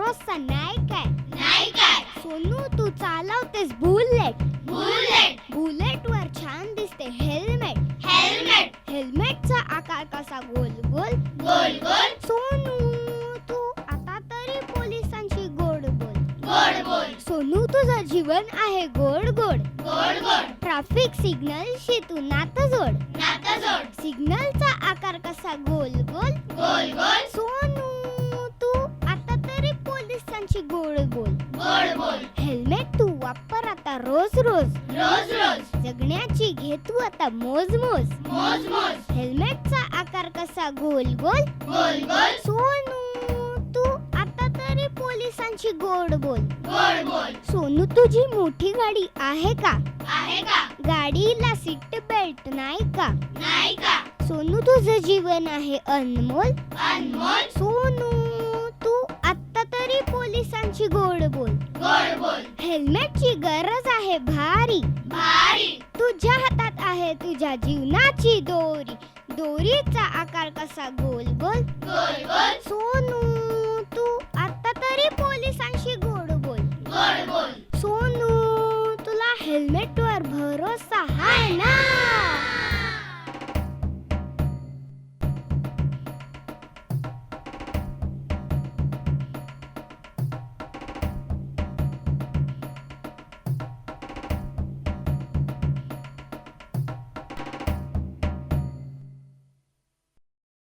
रोजचा नाही काय नाही काय सोनू तू चालवतेस बुलेट बुलेट बुलेटवर छान दिसते हेल्मेट हेल्मेट हेल्मेटचा आकार कसा गोल गोल गोल गोल सोनू तू आता तरी पोलिसांची गोड बोल गोड बोल सोनू तुझं जीवन आहे गोड गोड गोड गोड ट्रॅफिक सिग्नलशी तू नातं जोड नातं जोड सिग्नलचा आकार कसा गोल गोल गोल गोल सोनू तू आता तरी पोलिसांची गोड बोल गोड बोल हेल्मेट तू वापर आता रोज रोज रोज रोज जगण्याची घे तू आता मोज मोज मोज मोज हेल्मेटचा आकार कसा गोल गोल गोल गोल सोनू तू आता तरी पोलिसांची गोड बोल गोड बोल सोनू तुझी मोठी गाडी आहे का आहे का गाडीला सीट बेल्ट नाही का नाही का सोनू तुझं जीवन आहे अनमोल अनमोल सोनू तू आता तरी पोलिसांची गोड बोल गोड बोल हेल्मेटची गरज आहे भारी भारी तुझ्या हातात आहे तुझ्या जीवनाची दोरी दोरीचा आकार कसा गोल गोल गोल गोल सोनू तू आता तरी पोलिसांशी